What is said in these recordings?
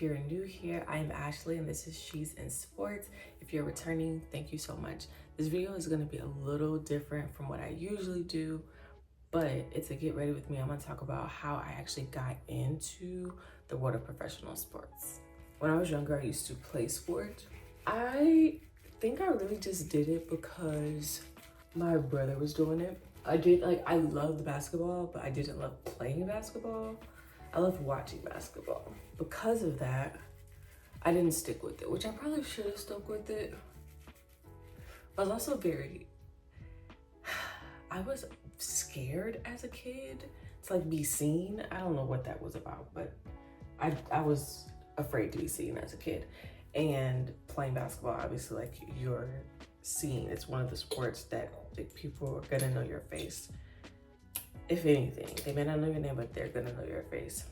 If you're new here, I'm Ashley and this is She's in Sports. If you're returning, thank you so much. This video is gonna be a little different from what I usually do, but it's a get ready with me. I'm gonna talk about how I actually got into the world of professional sports. When I was younger, I used to play sports. I think I really just did it because my brother was doing it. I loved basketball, but I didn't love playing basketball. I loved watching basketball. Because of that, I didn't stick with it, which I probably should have stuck with it. I was also I was scared as a kid to be seen. I don't know what that was about, but I was afraid to be seen as a kid. And playing basketball, obviously, you're seen. It's one of the sports that people are gonna know your face. If anything, they may not know your name, but they're gonna know your face.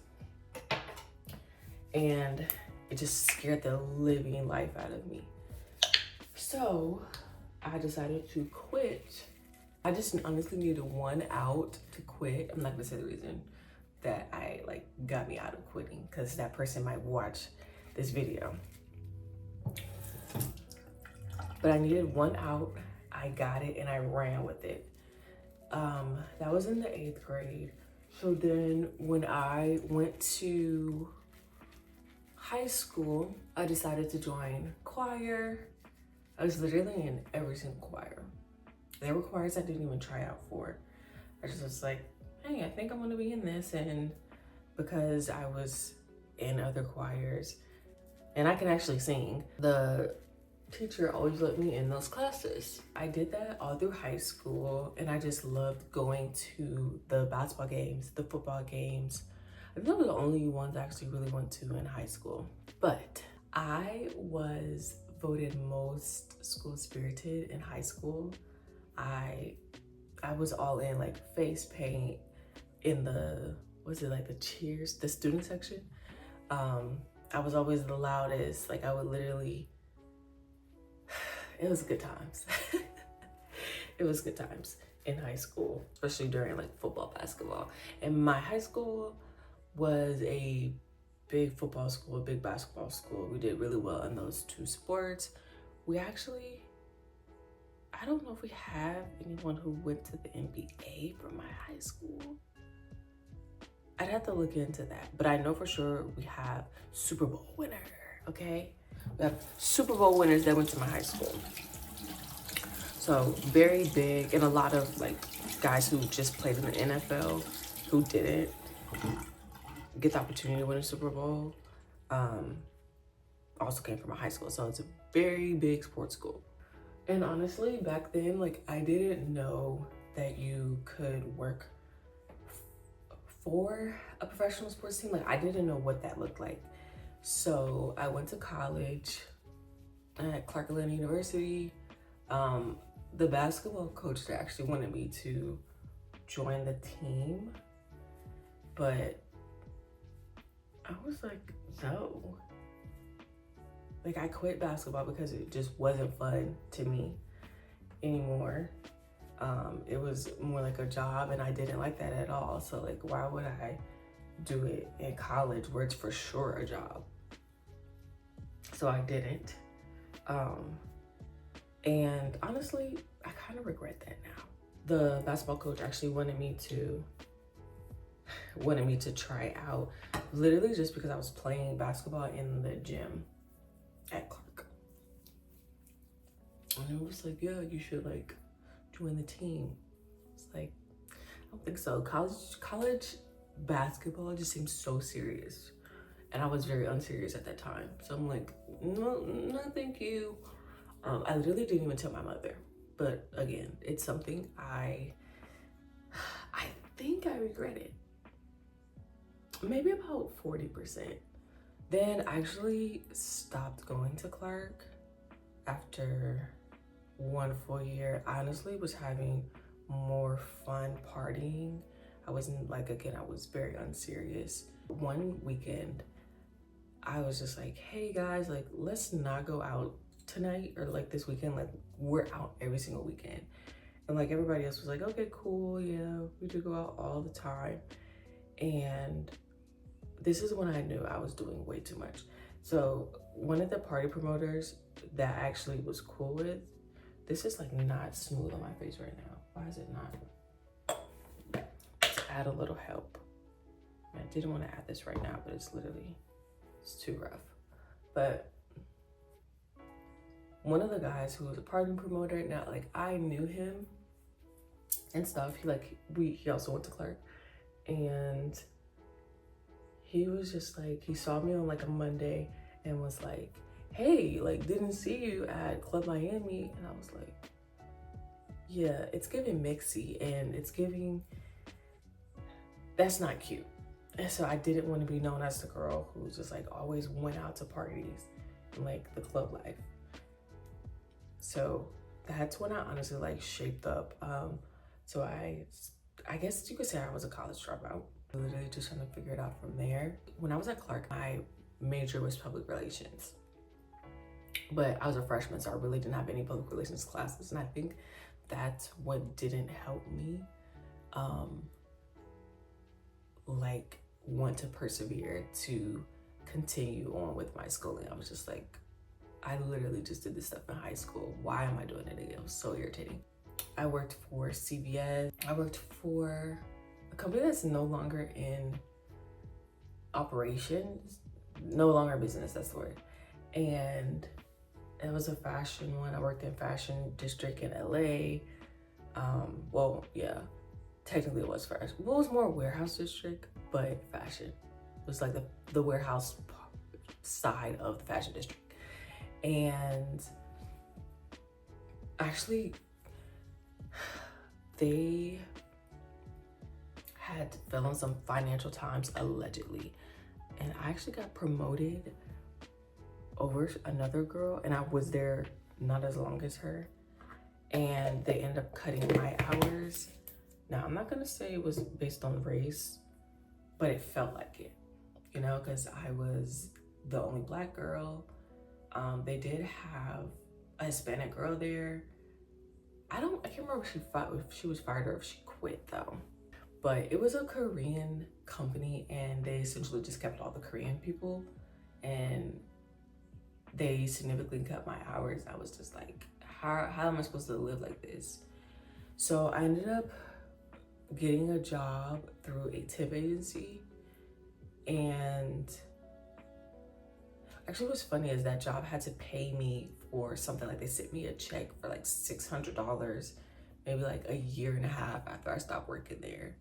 And it just scared the living life out of me. So I decided to quit. I just honestly needed one out to quit. I'm not gonna say the reason that got me out of quitting, because that person might watch this video. But I needed one out. I got it and I ran with it. That was in the 8th grade. So then when I went to high school, I decided to join choir. I was literally in every single choir. There were choirs I didn't even try out for. I just was like, hey, I think I'm gonna be in this. And because I was in other choirs and I can actually sing, the teacher always let me in those classes. I did that all through high school, and I just loved going to the basketball games, the football games. I think those were the only ones I actually really went to in high school. But I was voted most school spirited in high school. I was all in face paint in the, the cheers, the student section. I was always the loudest. I would literally, it was good times. It was good times in high school, especially during football, basketball. And my high school was a big football school, a big basketball school. We did really well in those two sports. We actually, I don't know if we have anyone who went to the NBA from my high school. I'd have to look into that, but I know for sure we have Super Bowl winner, okay? We have Super Bowl winners that went to my high school. So very big, and a lot of guys who just played in the NFL who didn't get the opportunity to win a Super Bowl also came from a high school. So it's a very big sports school. And honestly, back then, I didn't know that you could work for a professional sports team. I didn't know what that looked like. So I went to college at Clark Atlanta University. The basketball coach that actually wanted me to join the team, but I was like, no. I quit basketball because it just wasn't fun to me anymore. It was more like a job, and I didn't like that at all. So why would I do it in college where it's for sure a job? So I didn't. And honestly, I kind of regret that now. The basketball coach actually wanted me to try out, literally just because I was playing basketball in the gym at Clark. And it was yeah, you should join the team. It's I don't think so. College basketball just seems so serious. And I was very unserious at that time. So I'm no, thank you. I literally didn't even tell my mother. But again, it's something I think I regret it. Maybe about 40%. Then I actually stopped going to Clark after one full year. I honestly was having more fun partying. I wasn't again, I was very unserious. One weekend, I was just hey guys, let's not go out tonight or this weekend. We're out every single weekend. And everybody else was okay, cool, yeah, we do go out all the time. And this is when I knew I was doing way too much. So one of the party promoters that I actually was cool with, this is like not smooth on my face right now. Why is it not? Let's add a little help. I didn't want to add this right now, but it's too rough. But one of the guys who was a party promoter, now like I knew him and stuff. He also went to Clark, and he was just like, he saw me on like a Monday and was like, hey, like didn't see you at Club Miami. And I was like, yeah, it's giving mixy, and it's giving, that's not cute. And so I didn't want to be known as the girl who just like always went out to parties and like the club life. So that's when I honestly like shaped up. So I guess you could say I was a college dropout. Literally just trying to figure it out from there. When I was at Clark, my major was public relations. But I was a freshman, so I really didn't have any public relations classes. And I think that's what didn't help me like want to persevere to continue on with my schooling. I was just like, I literally just did this stuff in high school. Why am I doing it again? It was so irritating. I worked for CVS. I worked for a company that's no longer in operations, no longer business, that's the word. And it was a fashion one. I worked in fashion district in LA. Well, yeah, technically it was fashion. Well, it was more warehouse district, but fashion. It was like the warehouse side of the fashion district. And actually, they had fell on some financial times allegedly, and I actually got promoted over another girl, and I was there not as long as her, and they ended up cutting my hours. Now, I'm not gonna say it was based on race, but it felt like it, you know, because I was the only Black girl. They did have a Hispanic girl there. I can't remember if she was fired or if she quit though. But it was a Korean company, and they essentially just kept all the Korean people, and they significantly cut my hours. I was just like, how am I supposed to live like this? So I ended up getting a job through a tip agency, and actually what's funny is that job had to pay me for something, like they sent me a check for like $600, maybe like a year and a half after I stopped working there.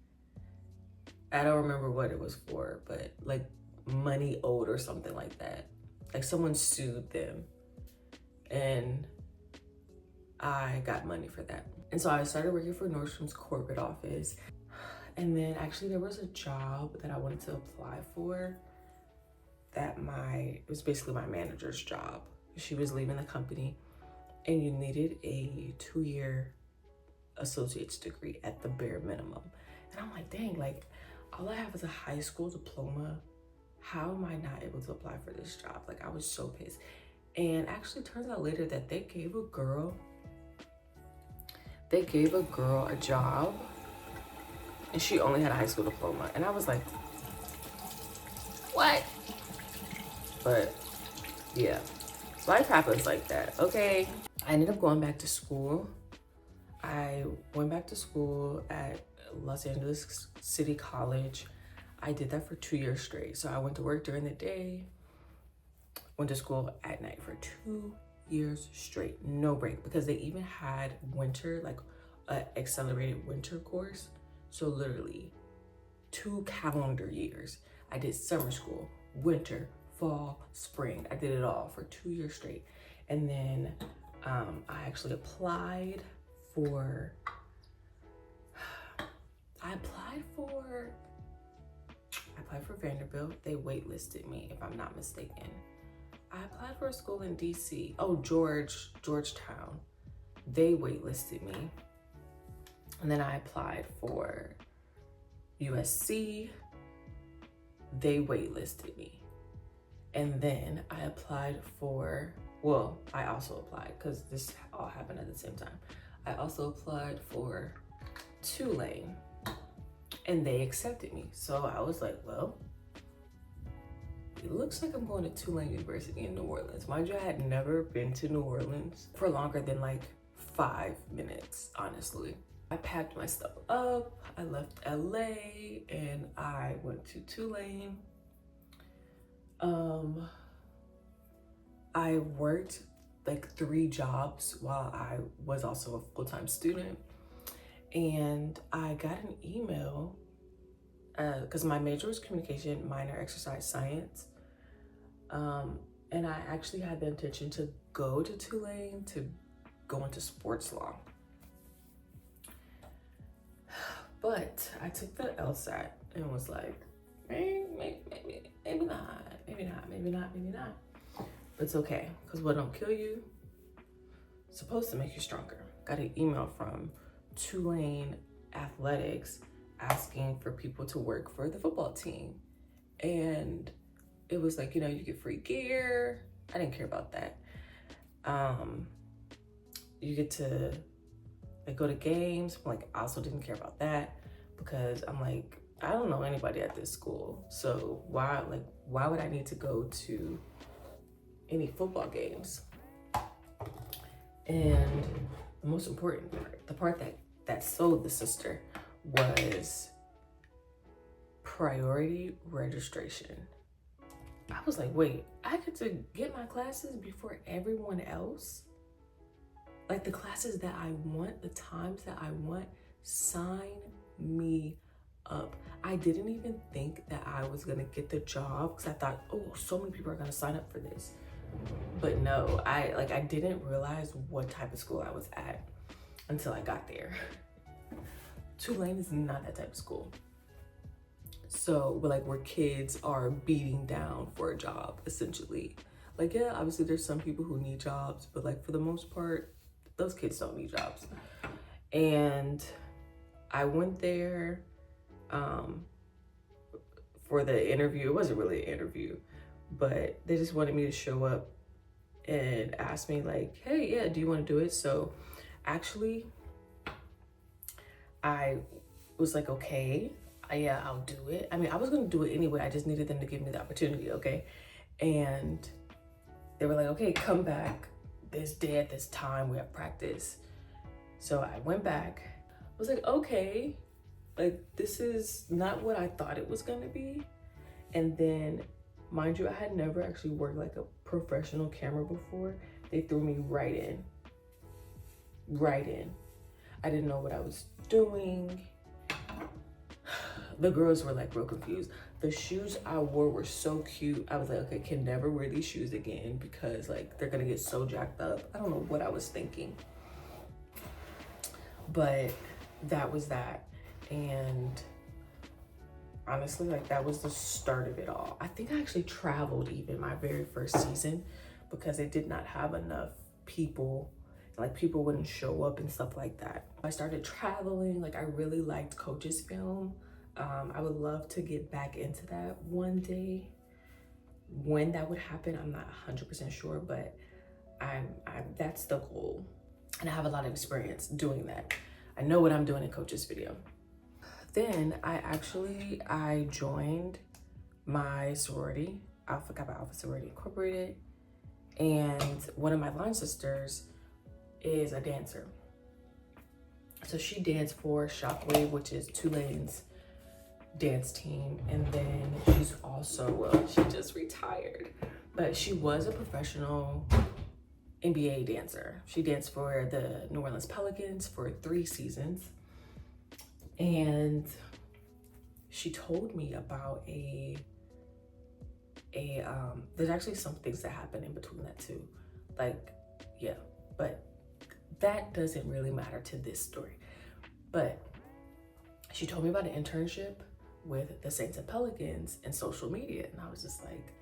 I don't remember what it was for, but like money owed or something like that. Like someone sued them, and I got money for that. And so I started working for Nordstrom's corporate office. And then actually there was a job that I wanted to apply for that it was basically my manager's job. She was leaving the company, and you needed a 2-year associate's degree at the bare minimum. And I'm like, dang, like all I have is a high school diploma. How am I not able to apply for this job? Like I was so pissed. And actually turns out later that they gave a girl a job, and she only had a high school diploma. And I was like, what? But yeah, life happens like that, okay? I ended up going back to school. I went back to school at Los Angeles City College. I did that for 2 years straight. So I went to work during the day, went to school at night for 2 years straight, no break, because they even had winter, like an accelerated winter course. So literally 2 calendar years. I did summer school, winter, fall, spring. I did it all for 2 years straight. And then I actually applied for Vanderbilt. They waitlisted me, if I'm not mistaken. I applied for a school in DC. Oh, Georgetown. They waitlisted me. And then I applied for USC. They waitlisted me. And then I applied for, well, I also applied because this all happened at the same time. I also applied for Tulane, and they accepted me. So I was like, well, it looks like I'm going to Tulane University in New Orleans. Mind you, I had never been to New Orleans for longer than like 5 minutes, honestly. I packed my stuff up, I left LA, and I went to Tulane. I worked like 3 jobs while I was also a full-time student. And I got an email, because my major was communication, minor exercise science. And I actually had the intention to go to Tulane to go into sports law. But I took the LSAT and was like, maybe not. But it's okay, because what don't kill you is supposed to make you stronger. Got an email from Tulane Athletics asking for people to work for the football team. And it was like, you know, you get free gear. I didn't care about that. You get to like go to games. Like, I also didn't care about that because I'm like, I don't know anybody at this school. So why would I need to go to any football games? And the most important part, the part that sold the sister, was priority registration. I was like, wait, I get to get my classes before everyone else? Like, the classes that I want, the times that I want, sign me up. I didn't even think that I was gonna get the job because I thought, oh, so many people are gonna sign up for this. But no, I didn't realize what type of school I was at until I got there. Tulane is not that type of school. So, but like, where kids are beating down for a job, essentially. Like, yeah, obviously there's some people who need jobs, but like, for the most part, those kids don't need jobs. And I went there for the interview. It wasn't really an interview, but they just wanted me to show up and ask me like, hey, yeah, do you want to do it? So actually, I was like, okay, yeah, I'll do it. I mean, I was gonna do it anyway. I just needed them to give me the opportunity, okay? And they were like, okay, come back this day at this time, we have practice. So I went back. I was like, okay, like, this is not what I thought it was gonna be. And then, mind you, I had never actually worked like a professional camera before. They threw me right in. I didn't know what I was doing. The girls were like real confused. The shoes I wore were so cute. I was like, okay, can never wear these shoes again because like they're gonna get so jacked up. I don't know what I was thinking. But that was that. And honestly, like, that was the start of it all. I think I actually traveled even my very first season because they did not have enough people. Like, people wouldn't show up and stuff like that. I started traveling. Like, I really liked Coach's film. I would love to get back into that one day. When that would happen, I'm not 100% sure, but that's the goal. And I have a lot of experience doing that. I know what I'm doing in Coach's video. Then I joined my sorority, Alpha Kappa Alpha Sorority Incorporated, and one of my line sisters is a dancer. So she danced for Shockwave, which is Tulane's dance team, and then she's also, well, she just retired, but she was a professional NBA dancer. She danced for the New Orleans Pelicans for 3 seasons. And she told me about there's actually some things that happen in between that too. Like, yeah, but that doesn't really matter to this story. But she told me about an internship with the Saints and Pelicans and social media. And I was just like,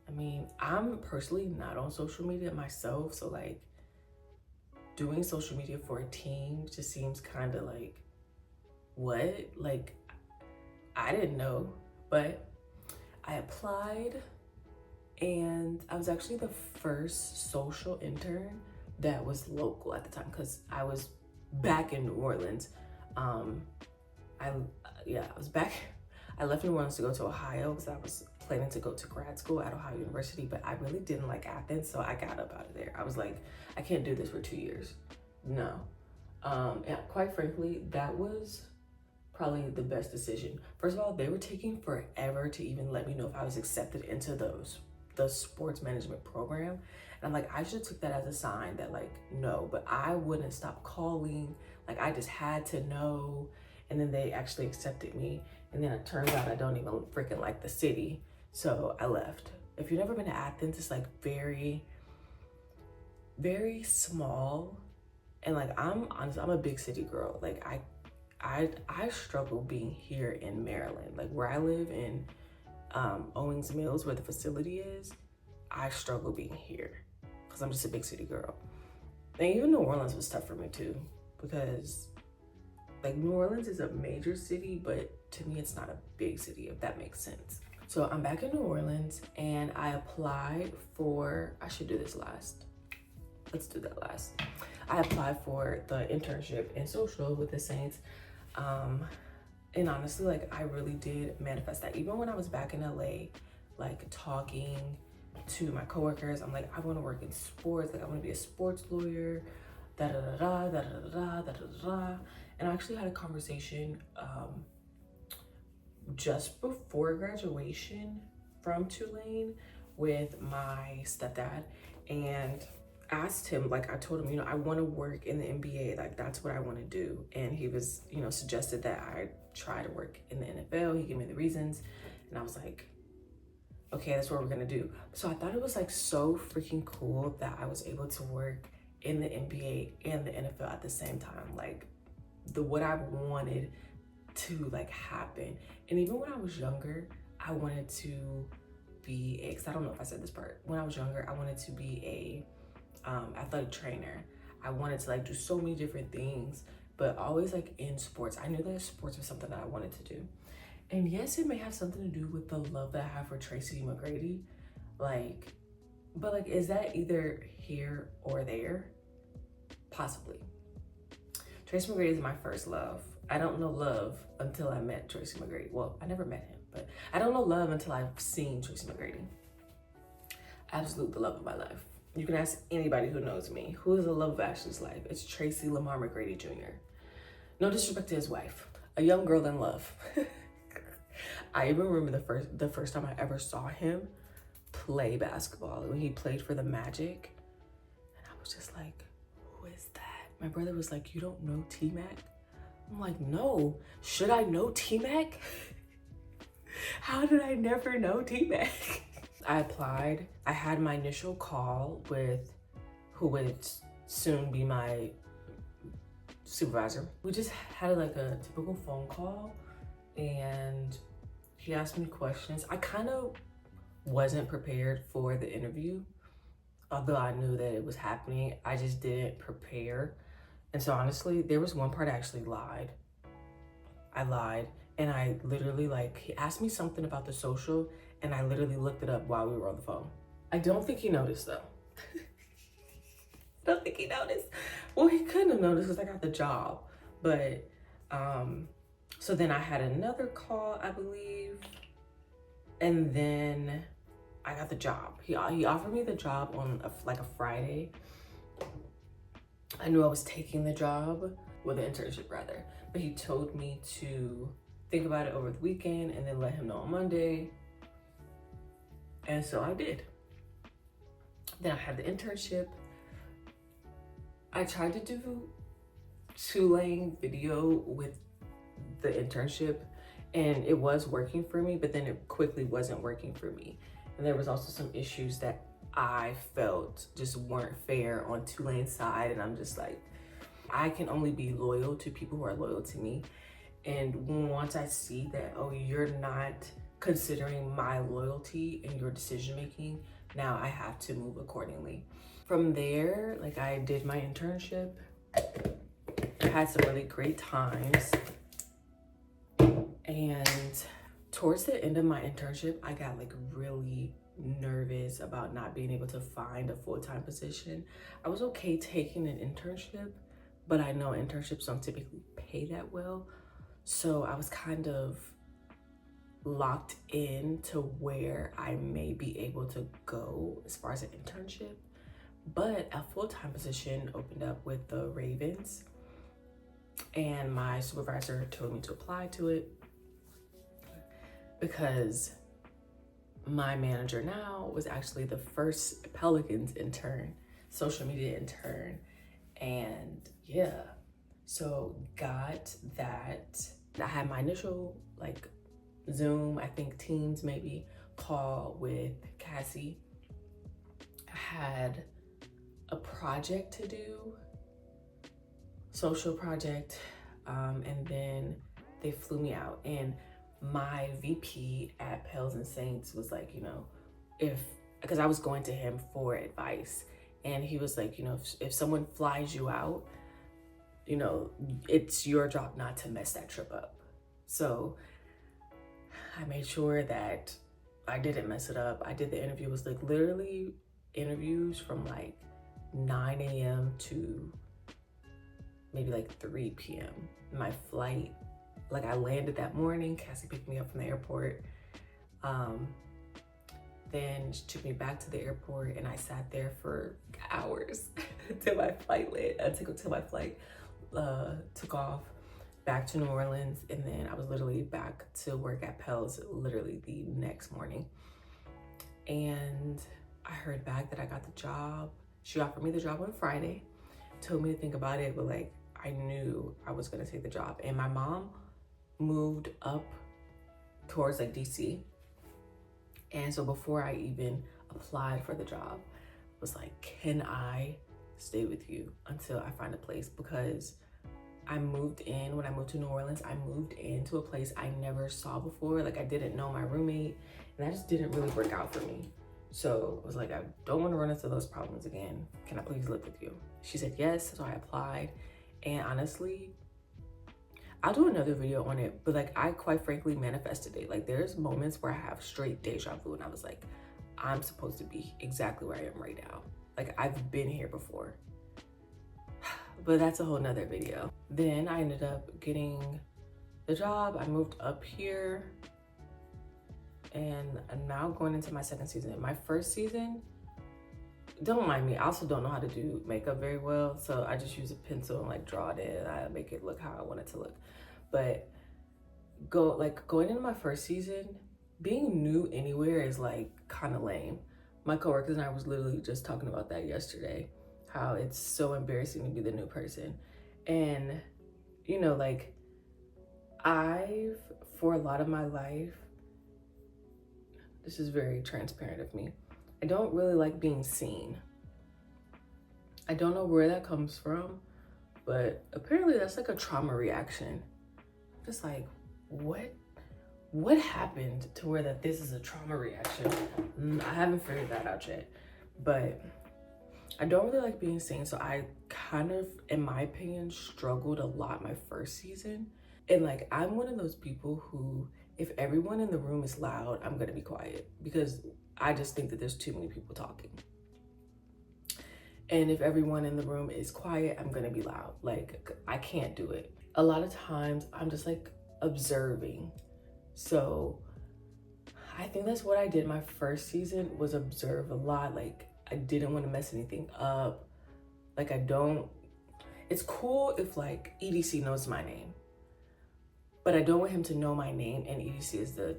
I mean, I'm personally not on social media myself. So like, doing social media for a team just seems kind of like, what? Like, I didn't know, but I applied, and I was actually the first social intern that was local at the time because I was back in New Orleans. I was back. I left New Orleans to go to Ohio because I was planning to go to grad school at Ohio University, but I really didn't like Athens, so I got up out of there. I was like, I can't do this for 2 years. No. And quite frankly, that was probably the best decision. First of all, they were taking forever to even let me know if I was accepted into the sports management program. And I'm like, I should have took that as a sign that like, no, but I wouldn't stop calling. Like I just had to know. And then they actually accepted me. And then it turns out I don't even freaking like the city. So I left. If you've never been to Athens, it's like very, very small. And like, I'm a big city girl. Like I struggle being here in Maryland. Like where I live in Owings Mills, where the facility is, I struggle being here because I'm just a big city girl. And even New Orleans was tough for me too, because like New Orleans is a major city, but to me it's not a big city, if that makes sense. So I'm back in New Orleans and I applied for, I should do this last. Let's do that last. I applied for the internship in social with the Saints. And honestly, like I really did manifest that. Even when I was back in LA, like talking to my coworkers, I'm like, I want to work in sports. Like I want to be a sports lawyer, da da da da da da da da da. And I actually had a conversation just before graduation from Tulane with my stepdad, and asked him, like I told him, you know, I want to work in the NBA, like that's what I want to do. And he was, you know, suggested that I try to work in the NFL. He gave me the reasons and I was like, okay, that's what we're gonna do. So I thought it was like so freaking cool that I was able to work in the NBA and the NFL at the same time. Like what I wanted to like happen. And even when I was younger, I wanted to be a, cause I don't know if I said this part, when I was younger, I wanted to be a athletic trainer. I wanted to like do so many different things, but always like in sports. I knew that sports was something that I wanted to do. And yes, it may have something to do with the love that I have for Tracy McGrady. Like, but like, is that either here or there? Possibly. Tracy McGrady is my first love. I don't know love until I met Tracy McGrady. Well, I never met him, but I don't know love until I've seen Tracy McGrady. Absolute the love of my life. You can ask anybody who knows me, who is the love of Ashley's life? It's Tracy Lamar McGrady Jr. No disrespect to his wife, a young girl in love. I even remember the first time I ever saw him play basketball, when he played for the Magic. And I was just like, who is that? My brother was like, you don't know T-Mac? I'm like, no. Should I know T-Mac? How did I never know T-Mac? I applied. I had my initial call with who would soon be my supervisor. We just had like a typical phone call and he asked me questions. I kind of wasn't prepared for the interview, although I knew that it was happening. I just didn't prepare. And so honestly, there was one part I actually lied. I lied and I literally like, he asked me something about the social and I literally looked it up while we were on the phone. I don't think he noticed though. I don't think he noticed. Well, he couldn't have noticed because I got the job. But, so then I had another call, I believe. And then I got the job. He offered me the job on like a Friday. I knew I was taking the job, well, the internship rather. But he told me to think about it over the weekend and then let him know on Monday. And so I did. Then I had the internship. I tried to do Tulane video with the internship and it was working for me, but then it quickly wasn't working for me. And there was also some issues that I felt just weren't fair on Tulane's side. And I'm just like, I can only be loyal to people who are loyal to me. And once I see that, oh, you're not considering my loyalty in your decision-making, now I have to move accordingly. From there, like I did my internship. I had some really great times. And towards the end of my internship, I got like really nervous about not being able to find a full-time position. I was okay taking an internship, but I know internships don't typically pay that well. So I was kind of locked in to where I may be able to go as far as an internship, but a full-time position opened up with the Ravens, and my supervisor told me to apply to it because my manager now was actually the first Pelicans intern, social media intern. And yeah, so got that. I had my initial like Zoom, I think Teams maybe, call with Cassie. I had a project to do, social project, and then they flew me out. And my VP at Pels and Saints was like, you know, because I was going to him for advice, and he was like, you know, if someone flies you out, you know, it's your job not to mess that trip up. So I made sure that I didn't mess it up. I did the interview. It was like literally interviews from like 9 a.m. to maybe like 3 p.m. My flight, like I landed that morning, Cassie picked me up from the airport. Then she took me back to the airport, and I sat there for hours until my flight took off back to New Orleans. And then I was literally back to work at Pels literally the next morning. And I heard back that I got the job. She offered me the job on Friday, told me to think about it, but like I knew I was gonna take the job. And my mom moved up towards like DC. And so before I even applied for the job, I was like, can I stay with you until I find a place? Because I moved in, when I moved to New Orleans, I moved into a place I never saw before. Like I didn't know my roommate, and that just didn't really work out for me. So I was like, I don't want to run into those problems again. Can I please live with you? She said yes, so I applied. And honestly, I'll do another video on it, but like I quite frankly manifested it. Like there's moments where I have straight deja vu, and I was like, I'm supposed to be exactly where I am right now. Like I've been here before. But that's a whole nother video. Then I ended up getting the job. I moved up here, and I'm now going into my second season. My first season, don't mind me, I also don't know how to do makeup very well, so I just use a pencil and like draw it in. I make it look how I want it to look. But going into my first season, being new anywhere is like kind of lame. My coworkers and I was literally just talking about that yesterday, how it's so embarrassing to be the new person. And you know, like for a lot of my life, this is very transparent of me, I don't really like being seen. I don't know where that comes from, but apparently that's like a trauma reaction. Just like, what happened to where that this is a trauma reaction? I haven't figured that out yet, but I don't really like being seen. So I kind of, in my opinion, struggled a lot my first season. And like, I'm one of those people who, if everyone in the room is loud, I'm gonna be quiet, because I just think that there's too many people talking. And if everyone in the room is quiet, I'm gonna be loud. Like, I can't do it. A lot of times I'm just like observing. So I think that's what I did my first season, was observe a lot. Like I didn't want to mess anything up. Like it's cool if like EDC knows my name, but I don't want him to know my name, and EDC is the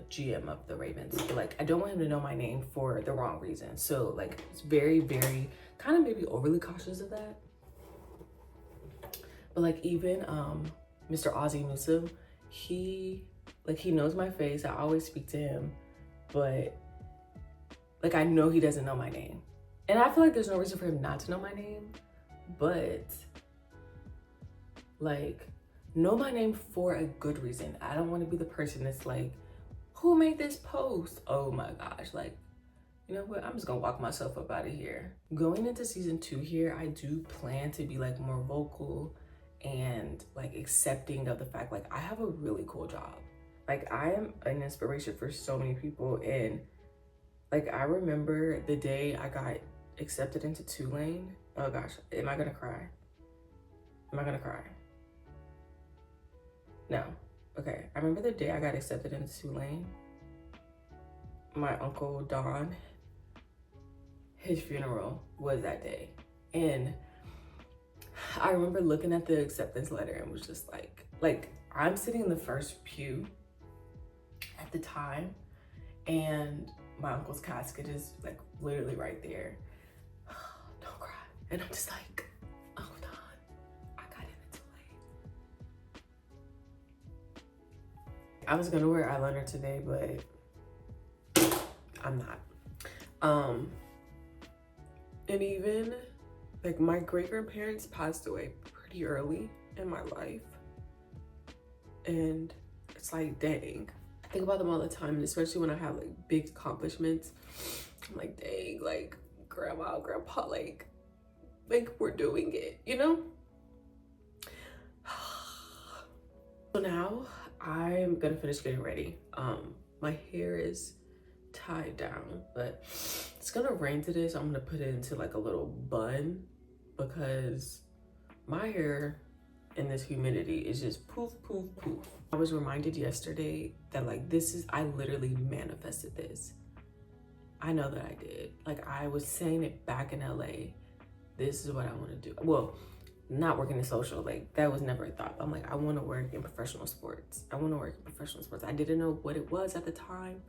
GM of the Ravens. But like, I don't want him to know my name for the wrong reason. So like, it's very, very kind of maybe overly cautious of that. But like even Mr. Ozzie Newsome, he knows my face. I always speak to him, but like I know he doesn't know my name. And I feel like there's no reason for him not to know my name, but like, know my name for a good reason. I don't want to be the person that's like, who made this post? Oh my gosh, like, you know what? I'm just gonna walk myself up out of here. Going into season 2 here, I do plan to be like more vocal and like accepting of the fact, like I have a really cool job. Like I am an inspiration for so many people. And like, I remember the day I got accepted into Tulane. Oh gosh, am I gonna cry? Am I gonna cry? No. Okay, I remember the day I got accepted into Tulane. My uncle Don, his funeral was that day. And I remember looking at the acceptance letter and was just like I'm sitting in the first pew at the time, and my uncle's casket is like literally right there. Don't cry. And I'm just like, oh Don, I got in too late. I was gonna wear eyeliner today, but I'm not. And even like my great-grandparents passed away pretty early in my life. And it's like, dang. I think about them all the time, and especially when I have like big accomplishments. I'm like, dang, like grandma, grandpa, like we're doing it, you know? So now I'm gonna finish getting ready. My hair is tied down, but it's gonna rain today, so I'm gonna put it into like a little bun because my hair in this humidity is just poof, poof, poof. I was reminded yesterday that like I literally manifested this. I know that I did. Like I was saying it back in LA, this is what I wanna do. Well, not working in social, like that was never a thought. I'm like, I wanna work in professional sports. I wanna work in professional sports. I didn't know what it was at the time.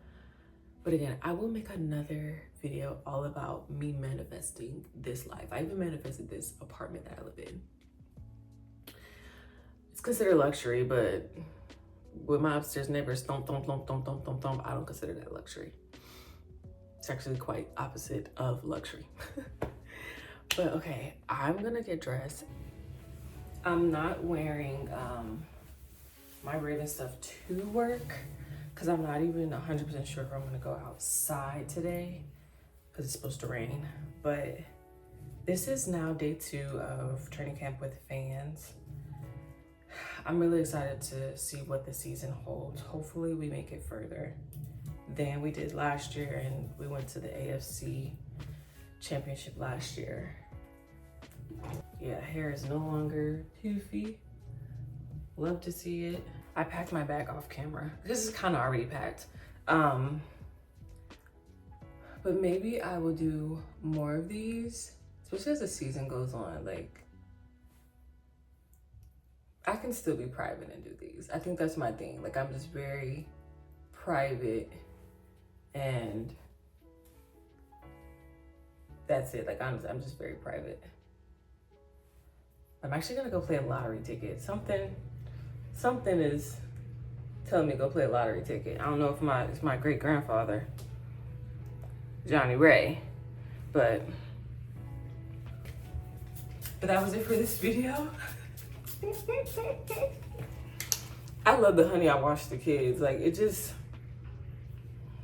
But again, I will make another video all about me manifesting this life. I even manifested this apartment that I live in. It's considered luxury, but with my upstairs neighbors, thump, thump, thump, thump, thump, thump, thump, I don't consider that luxury. It's actually quite opposite of luxury. But okay, I'm gonna get dressed. I'm not wearing my Raven stuff to work because I'm not even 100% sure if I'm gonna go outside today because it's supposed to rain. But this is now day 2 of training camp with fans. I'm really excited to see what the season holds. Hopefully we make it further than we did last year, and we went to the AFC championship last year. Yeah, hair is no longer poofy. Love to see it. I packed my bag off camera. This is kind of already packed. But maybe I will do more of these, especially as the season goes on. Like, I can still be private and do these. I think that's my thing. Like, I'm just very private, and that's it. Like, I'm just very private. I'm actually gonna go play a lottery ticket. Something is telling me to go play a lottery ticket. I don't know if it's my great grandfather, Johnny Ray, but that was it for this video. I love the honey I wash the kids. Like, it just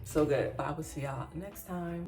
so good. But I will see y'all next time.